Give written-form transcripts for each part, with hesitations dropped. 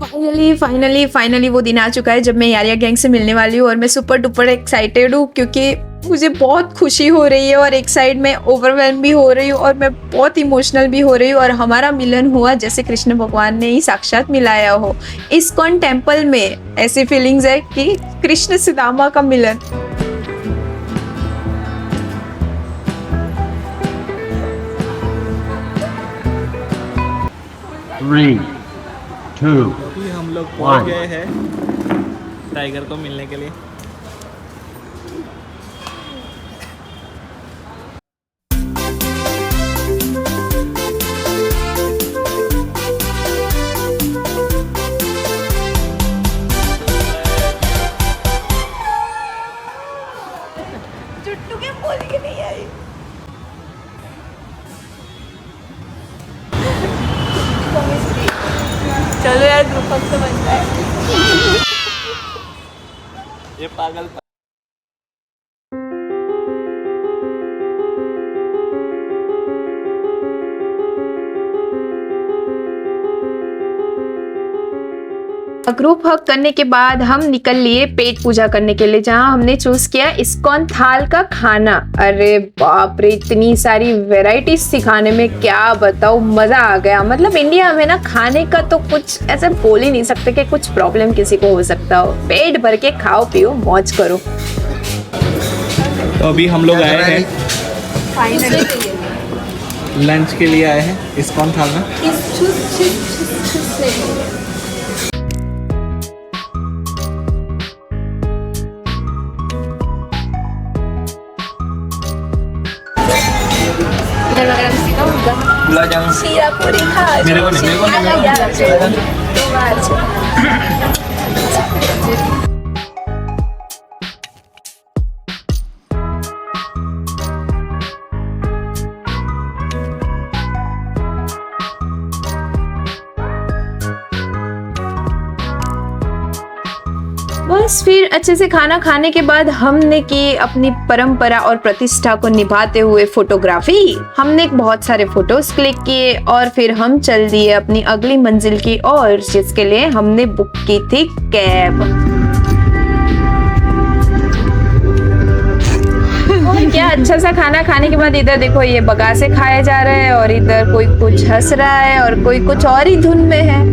Finally वो दिन आ चुका है जब मैं यारिया गैंग से मिलने वाली हूँ और मैं सुपर डुपर एक्साइटेड हूँ क्योंकि मुझे बहुत खुशी हो रही है और एक साइड में ओवरवेल्म भी हो रही हूँ और मैं बहुत इमोशनल भी हो रही हूँ। और हमारा मिलन हुआ जैसे कृष्ण भगवान ने ही साक्षात मिलाया हो। इस्कॉन टेम्पल में ऐसी फीलिंग्स है कि कृष्ण सुदामा का मिलन। Three, two, अभी हम लोग One. पहुंच गए हैं टाइगर को मिलने के लिए। चुट्टू के बोल के नहीं आई। चलो यार ग्रुप अप तो बनता है। ये पागल ग्रुप हग करने के बाद हम निकल लिए पेट पूजा करने के लिए, जहां हमने चूज किया इस्कॉन थाल का खाना। अरे बाप रे, इतनी सारी वेराइटीज सिखाने में क्या बताऊं, मजा आ गया। मतलब इंडिया में ना खाने का तो कुछ ऐसे बोल ही नहीं सकते कि कुछ प्रॉब्लम किसी को हो सकता हो। पेट भर के खाओ पियो मौज करो। तो अभी हम लोग आए हैं फाइनली लंच के लिए आए हैं इस्कॉन थाल में। शीरा पूरी खा मेरे को नहीं। बस फिर अच्छे से खाना खाने के बाद हमने की अपनी परंपरा और प्रतिष्ठा को निभाते हुए फोटोग्राफी। हमने बहुत सारे फोटोज क्लिक किए और फिर हम चल दिए अपनी अगली मंजिल की ओर, जिसके लिए हमने बुक की थी कैब। और क्या अच्छा सा खाना खाने के बाद इधर देखो ये बगासे खाया जा रहा है और इधर कोई कुछ हंस रहा है और कोई कुछ और ही धुन में है।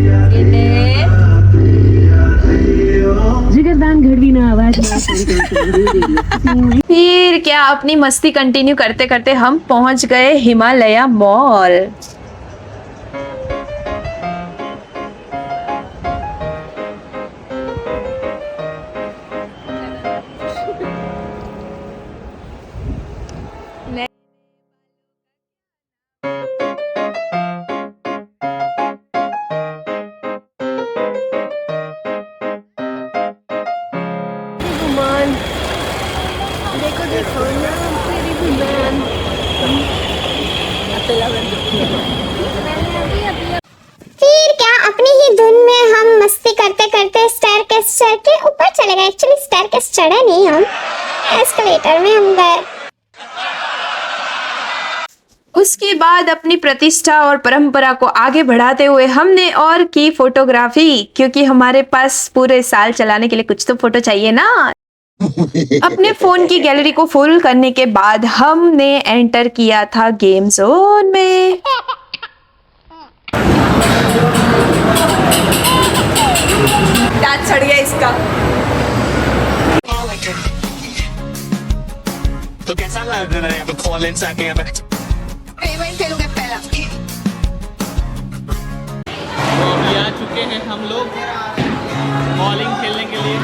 फिर क्या अपनी मस्ती कंटिन्यू करते करते हम पहुंच गए हिमालय मॉल। देखो देखो ना तेरी गुमान। फिर क्या अपनी ही धुन में हम मस्ती करते करते स्टेयरकेस चढ़ के ऊपर चले गए। एक्चुअली स्टेयरकेस चढ़े नहीं, हम एस्केलेटर में हम गए। उसके बाद अपनी प्रतिष्ठा और परंपरा को आगे बढ़ाते हुए हमने और की फोटोग्राफी, क्योंकि हमारे पास पूरे साल चलाने के लिए कुछ तो फोटो चाहिए ना। अपने फोन की गैलरी को फुल करने के बाद हमने एंटर किया था गेम जोन में। दांत चढ़ गया इसका। तो कैसा लग रहा है कॉलेज आके हमें? तो अभी आ चुके हैं हम लोग बॉलिंग खेलने के लिए।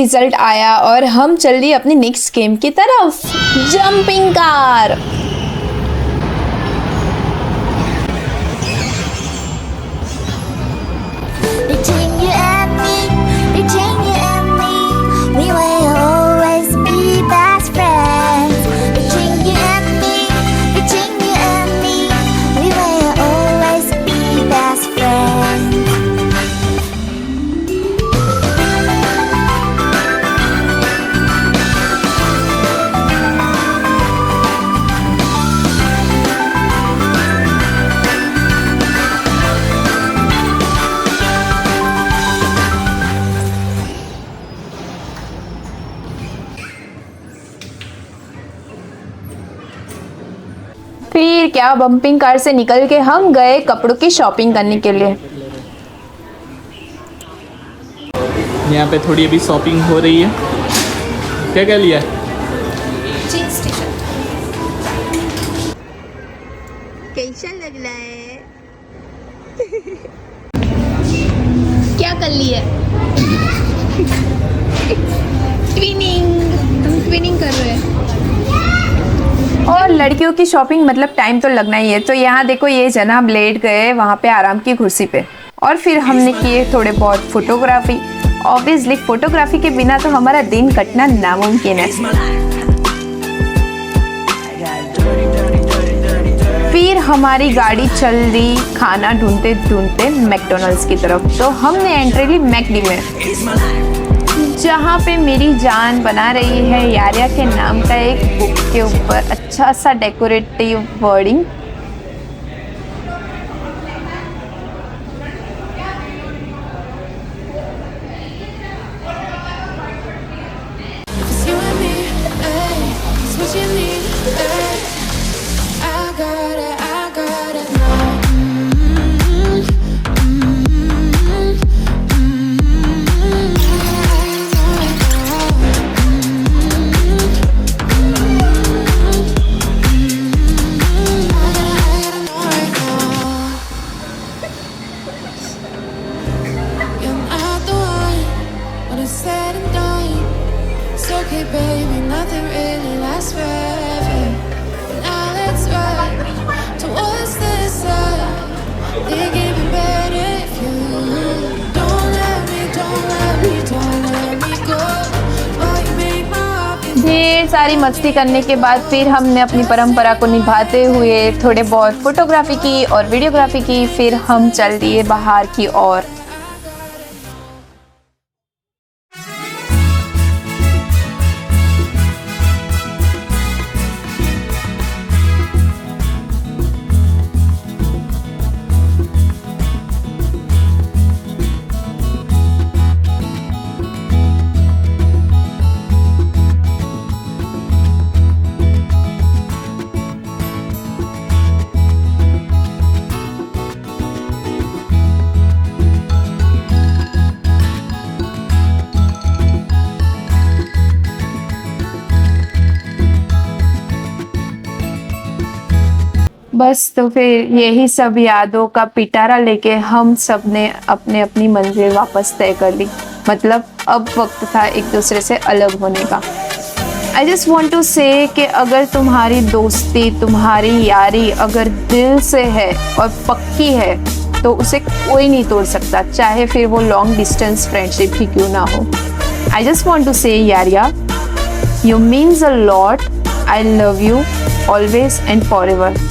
रिजल्ट आया और हम चल दिए अपनी नेक्स्ट गेम की तरफ, jumping car. Between you and me, between you and me, we will always be best friends. Between you and me, between you and me, we will always be best friends. फिर क्या, bumping car से निकल के हम गए कपड़ों की shopping करने के लिए। यहाँ पे थोड़ी अभी शॉपिंग हो रही है। क्या क्या लिया? Jeans T shirt. कैसा लग रहा है? क्या कर ली है? ट्विनिंग, हम ट्विनिंग कर रहे हैं। और लड़कियों की शॉपिंग मतलब टाइम तो लगना ही है। तो यहाँ देखो, ये जनाब लेट गए वहाँ पे आराम की कुर्सी पे, और फिर हमने किए थोड़े बहुत फोटोग्राफी। ऑब्वियसली फोटोग्राफी के बिना तो हमारा दिन कटना नामुमकिन है। फिर हमारी गाड़ी चल दी खाना ढूंढते ढूंढते मैकडॉनल्ड्स की तरफ। तो हमने एंट्री ली मैकडी में, जहाँ पे मेरी जान बना रही है यारिया के नाम का एक बुक के ऊपर अच्छा सा decorative wording. It's you and me, ay, it's what you need, ay. I got it now. You're not the one when it's said and done. It's okay, baby, nothing really lasts forever. Now let's run towards the sun. Think it'd be better if you don't let me go. Oh, you make my heart beat. ढेर सारी मस्ती करने के बाद फिर हमने अपनी परंपरा को निभाते हुए थोड़े बहुत फोटोग्राफी की और वीडियोग्राफी की। फिर हम चल दिए बाहर की ओर। बस तो फिर यही सब यादों का पिटारा लेके हम सब ने अपने अपनी मंजिल वापस तय कर ली। मतलब अब वक्त था एक दूसरे से अलग होने का। आई जस्ट वॉन्ट टू से कि अगर तुम्हारी दोस्ती, तुम्हारी यारी अगर दिल से है और पक्की है तो उसे कोई नहीं तोड़ सकता, चाहे फिर वो लॉन्ग डिस्टेंस फ्रेंडशिप ही क्यों ना हो। I just want to say यारिया, you means a lot. I love you always and for ever.